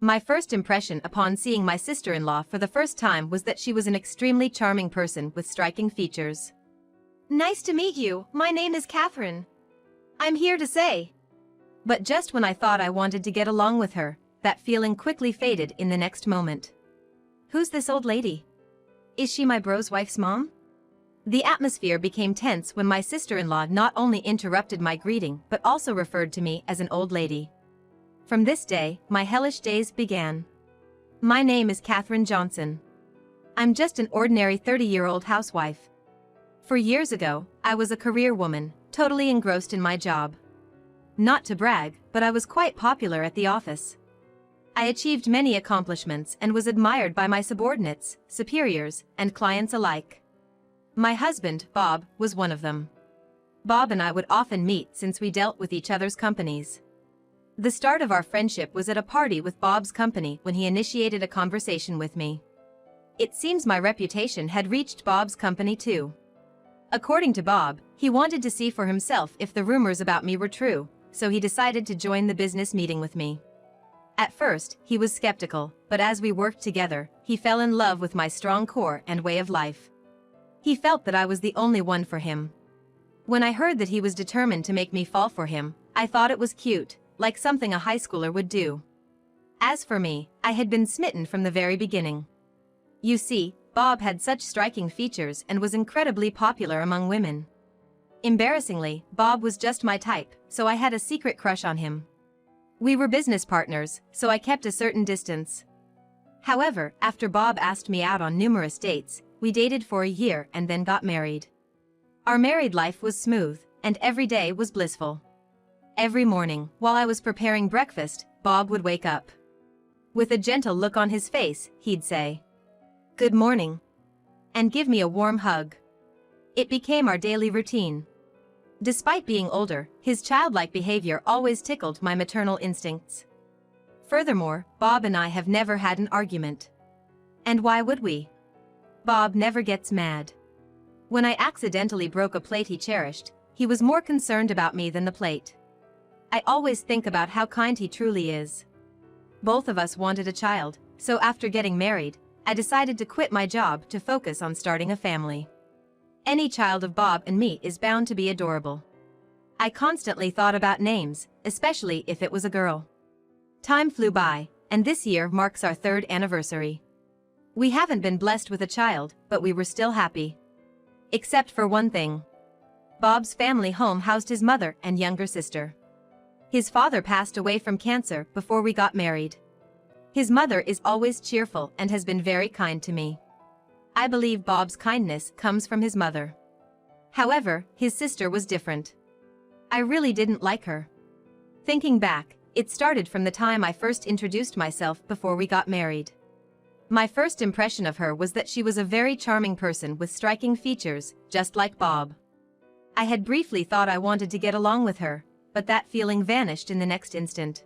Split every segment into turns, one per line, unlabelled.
My first impression upon seeing my sister-in-law for the first time was that she was an extremely charming person with striking features.
Nice to meet you, my name is Catherine. I'm here to say.
But just when I thought I wanted to get along with her, that feeling quickly faded in the next moment. Who's this old lady? Is she my bro's wife's mom? The atmosphere became tense when my sister-in-law not only interrupted my greeting but also referred to me as an old lady. From this day, my hellish days began. My name is Catherine Johnson. I'm just an ordinary 30-year-old housewife. 4 years ago, I was a career woman, totally engrossed in my job. Not to brag, but I was quite popular at the office. I achieved many accomplishments and was admired by my subordinates, superiors, and clients alike. My husband, Bob, was one of them. Bob and I would often meet since we dealt with each other's companies. The start of our friendship was at a party with Bob's company when he initiated a conversation with me. It seems my reputation had reached Bob's company too. According to Bob, he wanted to see for himself if the rumors about me were true, so he decided to join the business meeting with me. At first, he was skeptical, but as we worked together, he fell in love with my strong core and way of life. He felt that I was the only one for him. When I heard that he was determined to make me fall for him, I thought it was cute, like something a high schooler would do. As for me, I had been smitten from the very beginning. You see, Bob had such striking features and was incredibly popular among women. Embarrassingly, Bob was just my type, so I had a secret crush on him. We were business partners, so I kept a certain distance. However, after Bob asked me out on numerous dates, we dated for a year and then got married. Our married life was smooth, and every day was blissful. Every morning, while I was preparing breakfast, Bob would wake up. With a gentle look on his face, he'd say, "Good morning," and give me a warm hug. It became our daily routine. Despite being older, his childlike behavior always tickled my maternal instincts. Furthermore, Bob and I have never had an argument. And why would we? Bob never gets mad. When I accidentally broke a plate he cherished, he was more concerned about me than the plate. I always think about how kind he truly is. Both of us wanted a child, so after getting married, I decided to quit my job to focus on starting a family. Any child of Bob and me is bound to be adorable. I constantly thought about names, especially if it was a girl. Time flew by, and this year marks our 3rd anniversary. We haven't been blessed with a child, but we were still happy. Except for one thing. Bob's family home housed his mother and younger sister. His father passed away from cancer before we got married. His mother is always cheerful and has been very kind to me. I believe Bob's kindness comes from his mother. However, his sister was different. I really didn't like her. Thinking back, it started from the time I first introduced myself before we got married. My first impression of her was that she was a very charming person with striking features, just like Bob. I had briefly thought I wanted to get along with her, but that feeling vanished in the next instant.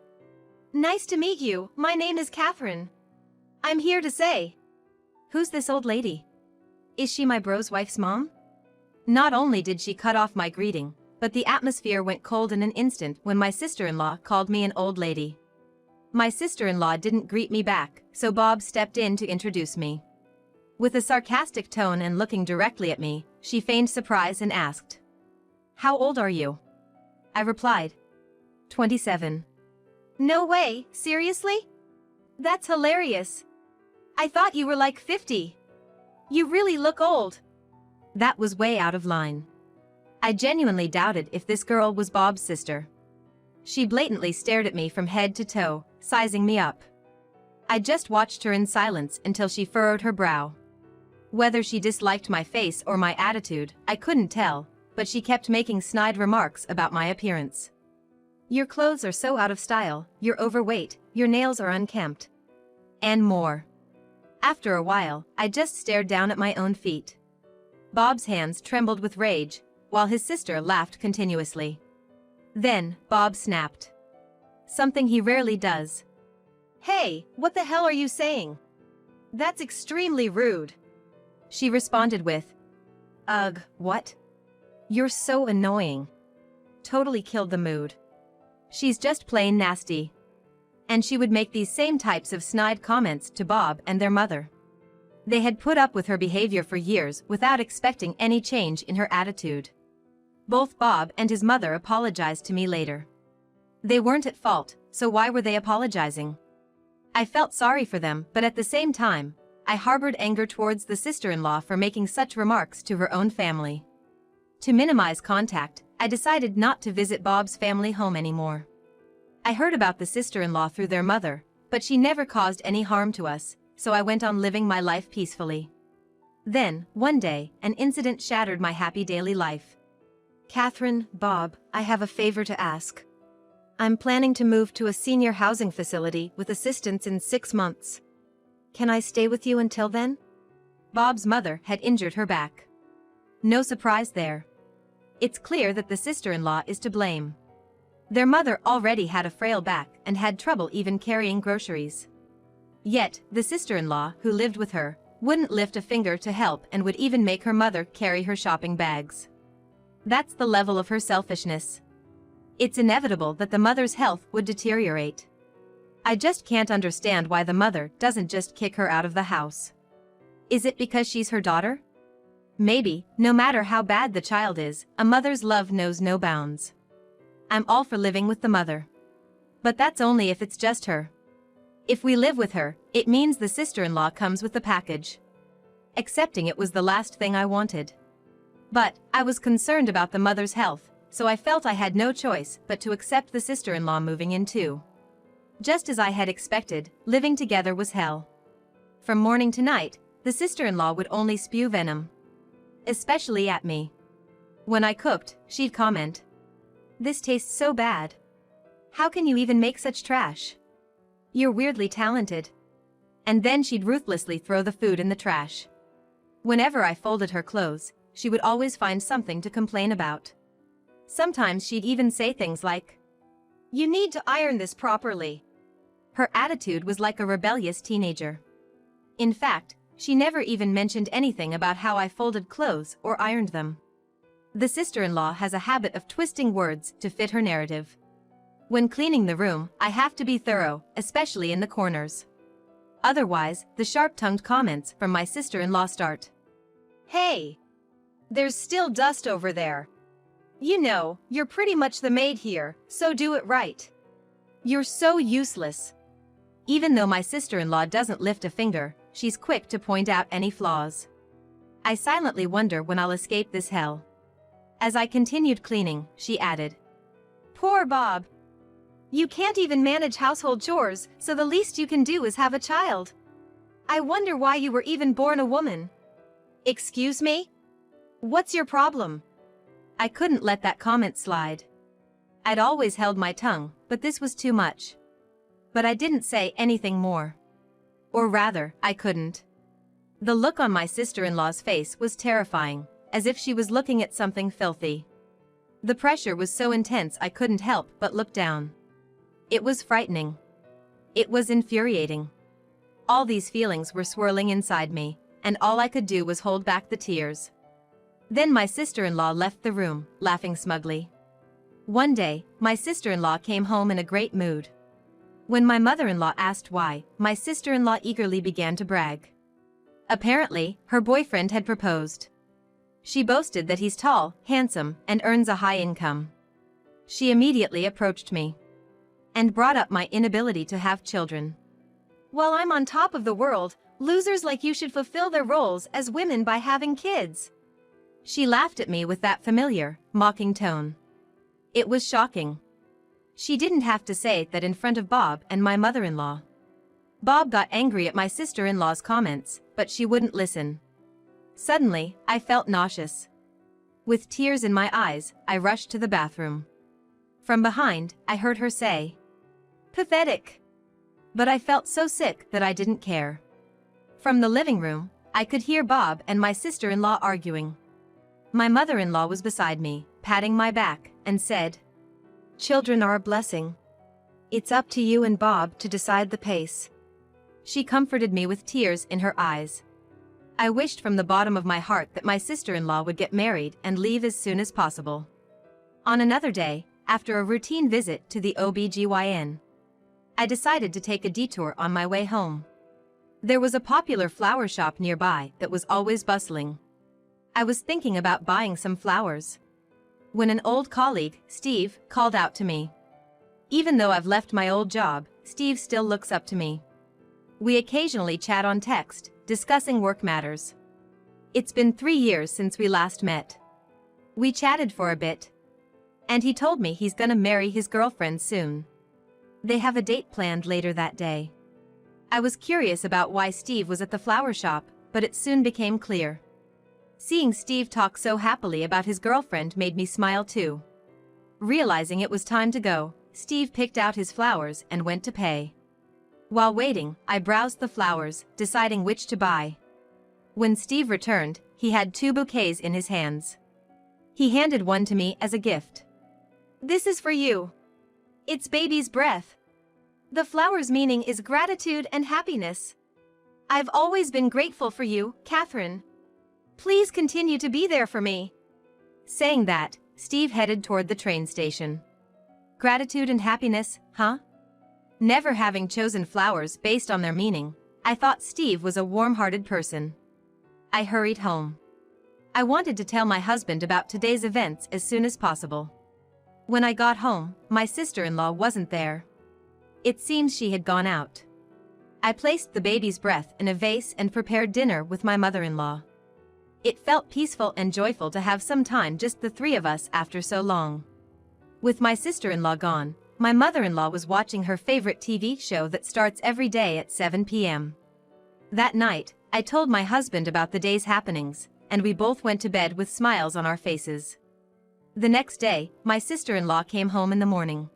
Nice to meet you, my name is Catherine. I'm here to say.
Who's this old lady? Is she my bro's wife's mom? Not only did she cut off my greeting, but the atmosphere went cold in an instant when my sister-in-law called me an old lady. My sister-in-law didn't greet me back, so Bob stepped in to introduce me. With a sarcastic tone and looking directly at me, she feigned surprise and asked, "How old are you?" I replied, 27.
No way, seriously? That's hilarious. I thought you were like 50. You really look old.
That was way out of line. I genuinely doubted if this girl was Bob's sister. She blatantly stared at me from head to toe, sizing me up. I just watched her in silence until she furrowed her brow. Whether she disliked my face or my attitude, I couldn't tell, but she kept making snide remarks about my appearance. "Your clothes are so out of style, you're overweight, your nails are unkempt." And more. After a while, I just stared down at my own feet. Bob's hands trembled with rage, while his sister laughed continuously. Then, Bob snapped. Something he rarely does.
"Hey, what the hell are you saying? That's extremely rude."
She responded with, "Ugh, what? You're so annoying." Totally killed the mood. She's just plain nasty. And she would make these same types of snide comments to Bob and their mother. They had put up with her behavior for years without expecting any change in her attitude. Both Bob and his mother apologized to me later. They weren't at fault, so why were they apologizing? I felt sorry for them, but at the same time, I harbored anger towards the sister-in-law for making such remarks to her own family. To minimize contact, I decided not to visit Bob's family home anymore. I heard about the sister-in-law through their mother, but she never caused any harm to us, so I went on living my life peacefully. Then, one day, an incident shattered my happy daily life.
Catherine, Bob, I have a favor to ask. I'm planning to move to a senior housing facility with assistance in 6 months. Can I stay with you until then?
Bob's mother had injured her back. No surprise there. It's clear that the sister-in-law is to blame. Their mother already had a frail back and had trouble even carrying groceries. Yet, the sister-in-law, who lived with her, wouldn't lift a finger to help and would even make her mother carry her shopping bags. That's the level of her selfishness. It's inevitable that the mother's health would deteriorate. I just can't understand why the mother doesn't just kick her out of the house. Is it because she's her daughter? Maybe, no matter how bad the child is, a mother's love knows no bounds. I'm all for living with the mother. But that's only if it's just her. If we live with her, it means the sister-in-law comes with the package. Accepting it was the last thing I wanted. But, I was concerned about the mother's health, so I felt I had no choice but to accept the sister-in-law moving in too. Just as I had expected, living together was hell. From morning to night, the sister-in-law would only spew venom. Especially at me. When I cooked, she'd comment, "This tastes so bad. How can you even make such trash? You're weirdly talented." And then she'd ruthlessly throw the food in the trash. Whenever I folded her clothes, she would always find something to complain about. Sometimes she'd even say things like,
"You need to iron this properly."
Her attitude was like a rebellious teenager. In fact, she never even mentioned anything about how I folded clothes or ironed them. The sister-in-law has a habit of twisting words to fit her narrative. When cleaning the room, I have to be thorough, especially in the corners. Otherwise, the sharp-tongued comments from my sister-in-law start.
"Hey! There's still dust over there. You know, you're pretty much the maid here, so do it right. You're so useless."
Even though my sister-in-law doesn't lift a finger, she's quick to point out any flaws. I silently wonder when I'll escape this hell. As I continued cleaning, she added,
"Poor Bob. You can't even manage household chores, so the least you can do is have a child. I wonder why you were even born a woman." "Excuse me? What's your problem?"
I couldn't let that comment slide. I'd always held my tongue, but this was too much. But I didn't say anything more. Or rather, I couldn't. The look on my sister-in-law's face was terrifying, as if she was looking at something filthy. The pressure was so intense I couldn't help but look down. It was frightening. It was infuriating. All these feelings were swirling inside me, and all I could do was hold back the tears. Then my sister-in-law left the room, laughing smugly. One day, my sister-in-law came home in a great mood. When my mother-in-law asked why, my sister-in-law eagerly began to brag. Apparently, her boyfriend had proposed. She boasted that he's tall, handsome, and earns a high income. She immediately approached me and brought up my inability to have children.
"Well, I'm on top of the world. Losers like you should fulfill their roles as women by having kids."
She laughed at me with that familiar, mocking tone. It was shocking. She didn't have to say that in front of Bob and my mother-in-law. Bob got angry at my sister-in-law's comments, but she wouldn't listen. Suddenly, I felt nauseous. With tears in my eyes, I rushed to the bathroom. From behind, I heard her say, "Pathetic." But I felt so sick that I didn't care. From the living room, I could hear Bob and my sister-in-law arguing. My mother-in-law was beside me, patting my back, and said,
"Children are a blessing. It's up to you and Bob to decide the pace."
She comforted me with tears in her eyes. I wished from the bottom of my heart that my sister-in-law would get married and leave as soon as possible. On another day, after a routine visit to the OBGYN, I decided to take a detour on my way home. There was a popular flower shop nearby that was always bustling. I was thinking about buying some flowers when an old colleague, Steve, called out to me. Even though I've left my old job, Steve still looks up to me. We occasionally chat on text, discussing work matters. It's been 3 years since we last met. We chatted for a bit, and he told me he's gonna marry his girlfriend soon. They have a date planned later that day. I was curious about why Steve was at the flower shop, but it soon became clear. Seeing Steve talk so happily about his girlfriend made me smile too. Realizing it was time to go, Steve picked out his flowers and went to pay. While waiting, I browsed the flowers, deciding which to buy. When Steve returned, he had 2 bouquets in his hands. He handed one to me as a gift.
This is for you. It's baby's breath. The flower's meaning is gratitude and happiness. I've always been grateful for you, Catherine. Please continue to be there for me.
Saying that, Steve headed toward the train station. Gratitude and happiness, huh? Never having chosen flowers based on their meaning, I thought Steve was a warm-hearted person. I hurried home. I wanted to tell my husband about today's events as soon as possible. When I got home, my sister-in-law wasn't there. It seems she had gone out. I placed the baby's breath in a vase and prepared dinner with my mother-in-law. It felt peaceful and joyful to have some time just the 3 of us after so long. With my sister-in-law gone, my mother-in-law was watching her favorite TV show that starts every day at 7 p.m. That night, I told my husband about the day's happenings, and we both went to bed with smiles on our faces. The next day, my sister-in-law came home in the morning.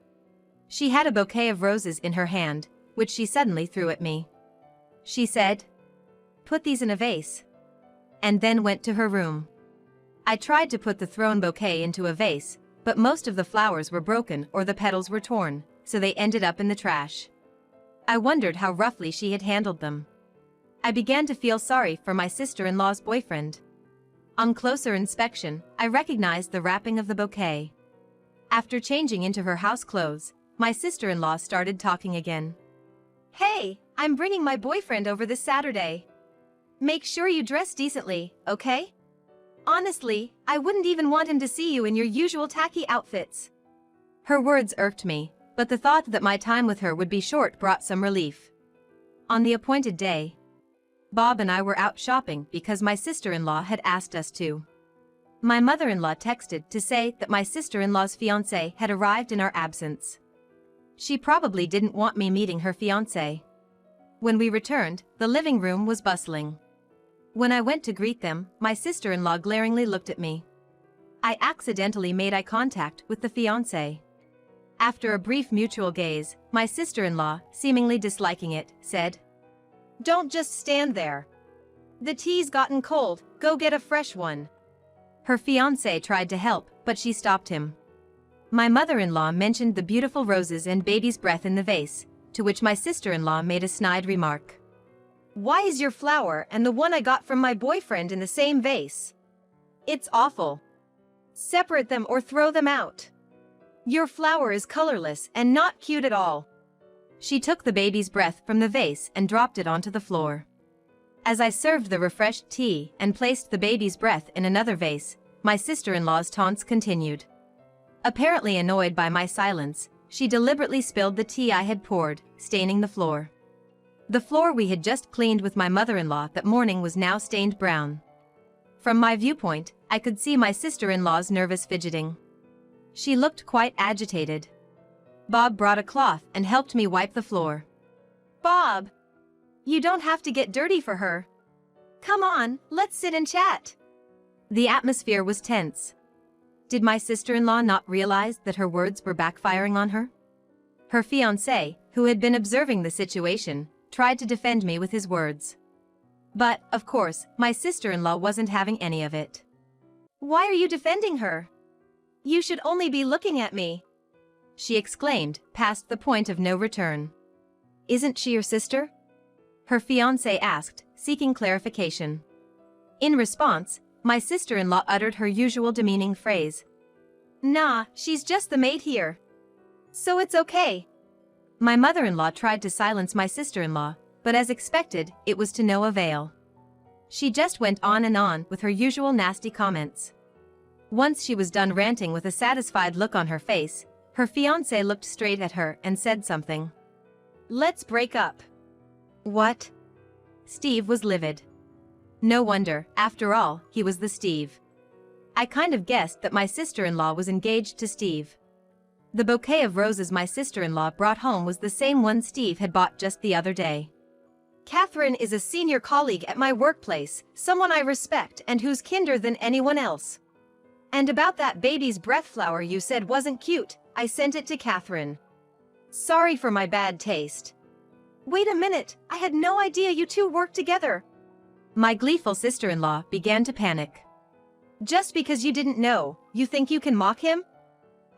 She had a bouquet of roses in her hand, which she suddenly threw at me. She said, "Put these in a vase," and then went to her room. I tried to put the thrown bouquet into a vase, but most of the flowers were broken or the petals were torn, so they ended up in the trash. I wondered how roughly she had handled them. I began to feel sorry for my sister-in-law's boyfriend. On closer inspection, I recognized the wrapping of the bouquet. After changing into her house clothes, my sister-in-law started talking again.
Hey, I'm bringing my boyfriend over this Saturday. Make sure you dress decently, okay? Honestly, I wouldn't even want him to see you in your usual tacky outfits.
Her words irked me, but the thought that my time with her would be short brought some relief. On the appointed day, Bob and I were out shopping because my sister-in-law had asked us to. My mother-in-law texted to say that my sister-in-law's fiancé had arrived in our absence. She probably didn't want me meeting her fiancé. When we returned, the living room was bustling. When I went to greet them, my sister-in-law glaringly looked at me. I accidentally made eye contact with the fiancé. After a brief mutual gaze, my sister-in-law, seemingly disliking it, said,
"Don't just stand there. The tea's gotten cold, go get a fresh one."
Her fiancé tried to help, but she stopped him. My mother-in-law mentioned the beautiful roses and baby's breath in the vase, to which my sister-in-law made a snide remark.
"Why is your flower and the one I got from my boyfriend in the same vase? It's awful. Separate them or throw them out. Your flower is colorless and not cute at all."
She took the baby's breath from the vase and dropped it onto the floor. As I served the refreshed tea and placed the baby's breath in another vase, my sister-in-law's taunts continued. Apparently annoyed by my silence, she deliberately spilled the tea I had poured, staining the floor. The floor we had just cleaned with my mother-in-law that morning was now stained brown. From my viewpoint, I could see my sister-in-law's nervous fidgeting. She looked quite agitated. Bob brought a cloth and helped me wipe the floor.
"Bob, you don't have to get dirty for her. Come on, let's sit and chat."
The atmosphere was tense. Did my sister-in-law not realize that her words were backfiring on her? Her fiancé, who had been observing the situation, tried to defend me with his words. But, of course, my sister-in-law wasn't having any of it.
"Why are you defending her? You should only be looking at me,"
she exclaimed, past the point of no return. "Isn't she your sister?" her fiancé asked, seeking clarification. In response, my sister-in-law uttered her usual demeaning phrase.
"Nah, she's just the maid here. So it's okay."
My mother-in-law tried to silence my sister-in-law, but as expected, it was to no avail. She just went on and on with her usual nasty comments. Once she was done ranting with a satisfied look on her face, her fiancé looked straight at her and said something.
"Let's break up."
What? Steve was livid. No wonder, after all, he was the Steve. I kind of guessed that my sister-in-law was engaged to Steve. The bouquet of roses my sister-in-law brought home was the same one Steve had bought just the other day.
"Catherine is a senior colleague at my workplace, someone I respect and who's kinder than anyone else. And about that baby's breath flower you said wasn't cute, I sent it to Catherine. Sorry for my bad taste." "Wait a minute, I had no idea you two worked together."
My gleeful sister-in-law began to panic.
"Just because you didn't know, you think you can mock him?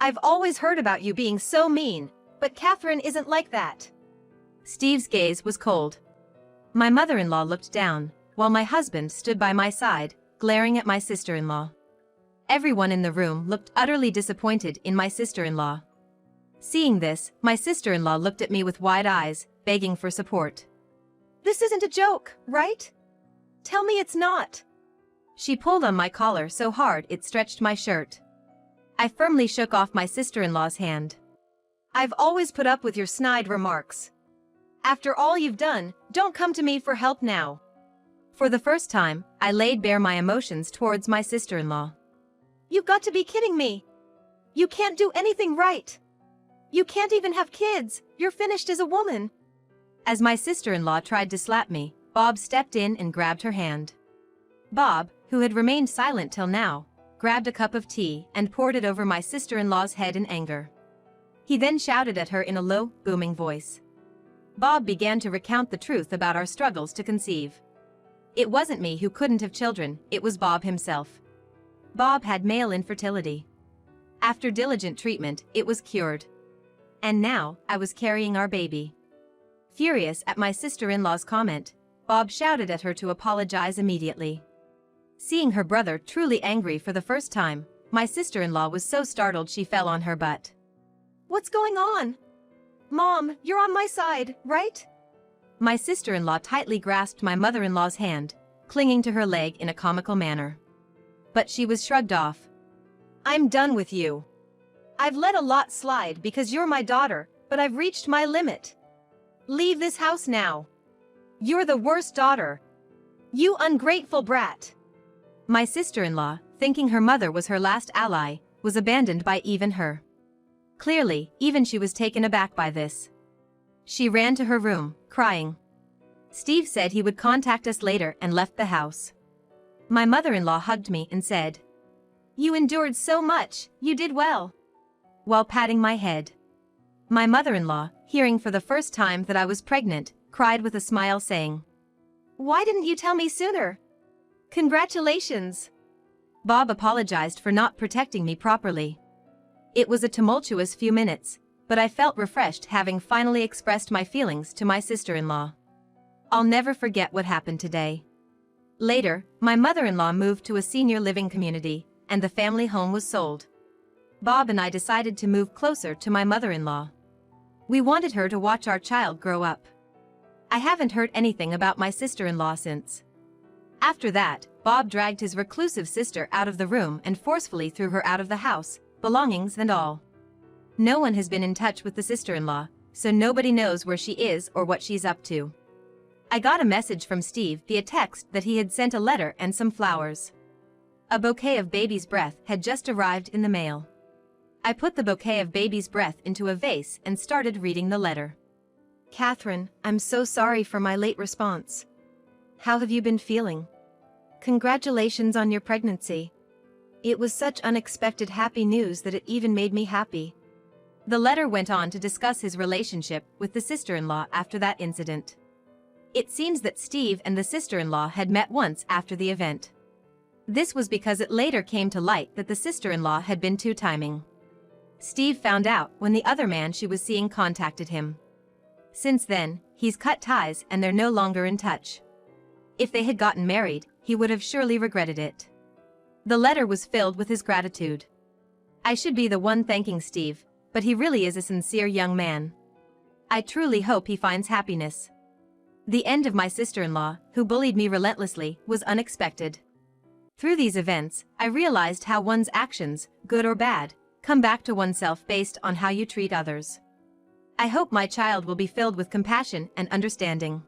I've always heard about you being so mean, but Catherine isn't like that."
Steve's gaze was cold. My mother-in-law looked down, while my husband stood by my side, glaring at my sister-in-law. Everyone in the room looked utterly disappointed in my sister-in-law. Seeing this, my sister-in-law looked at me with wide eyes, begging for support.
"This isn't a joke, right? Tell me it's not."
She pulled on my collar so hard it stretched my shirt. I firmly shook off my sister-in-law's hand.
"I've always put up with your snide remarks. After all you've done, don't come to me for help now."
For the first time, I laid bare my emotions towards my sister-in-law.
"You've got to be kidding me. You can't do anything right. You can't even have kids, you're finished as a woman."
As my sister-in-law tried to slap me, Bob stepped in and grabbed her hand. Bob, who had remained silent till now, grabbed a cup of tea and poured it over my sister-in-law's head in anger. He then shouted at her in a low, booming voice. Bob began to recount the truth about our struggles to conceive. It wasn't me who couldn't have children, it was Bob himself. Bob had male infertility. After diligent treatment, it was cured. And now, I was carrying our baby. Furious at my sister-in-law's comment, Bob shouted at her to apologize immediately. Seeing her brother truly angry for the first time, my sister-in-law was so startled she fell on her butt.
"What's going on? Mom, you're on my side, right?"
My sister-in-law tightly grasped my mother-in-law's hand, clinging to her leg in a comical manner. But she was shrugged off.
"I'm done with you. I've let a lot slide because you're my daughter, but I've reached my limit. Leave this house now. You're the worst daughter. You ungrateful brat."
My sister-in-law, thinking her mother was her last ally, was abandoned by even her. Clearly, even she was taken aback by this. She ran to her room, crying. Steve said he would contact us later and left the house. My mother-in-law hugged me and said,
"You endured so much, you did well,"
while patting my head. My mother-in-law, hearing for the first time that I was pregnant, cried with a smile saying,
"Why didn't you tell me sooner? Congratulations."
Bob apologized for not protecting me properly. It was a tumultuous few minutes, but I felt refreshed having finally expressed my feelings to my sister-in-law. I'll never forget what happened today. Later, my mother-in-law moved to a senior living community, and the family home was sold. Bob and I decided to move closer to my mother-in-law. We wanted her to watch our child grow up. I haven't heard anything about my sister-in-law since. After that, Bob dragged his reclusive sister out of the room and forcefully threw her out of the house, belongings and all. No one has been in touch with the sister-in-law, so nobody knows where she is or what she's up to. I got a message from Steve via text that he had sent a letter and some flowers. A bouquet of baby's breath had just arrived in the mail. I put the bouquet of baby's breath into a vase and started reading the letter.
"Catherine, I'm so sorry for my late response. How have you been feeling? Congratulations on your pregnancy. It was such unexpected happy news that it even made me happy."
The letter went on to discuss his relationship with the sister-in-law after that incident. It seems that Steve and the sister-in-law had met once after the event. This was because it later came to light that the sister-in-law had been two-timing. Steve found out when the other man she was seeing contacted him. Since then, he's cut ties and they're no longer in touch. If they had gotten married, he would have surely regretted it. The letter was filled with his gratitude. I should be the one thanking Steve, but he really is a sincere young man. I truly hope he finds happiness. The end of my sister-in-law, who bullied me relentlessly, was unexpected. Through these events, I realized how one's actions, good or bad, come back to oneself based on how you treat others. I hope my child will be filled with compassion and understanding.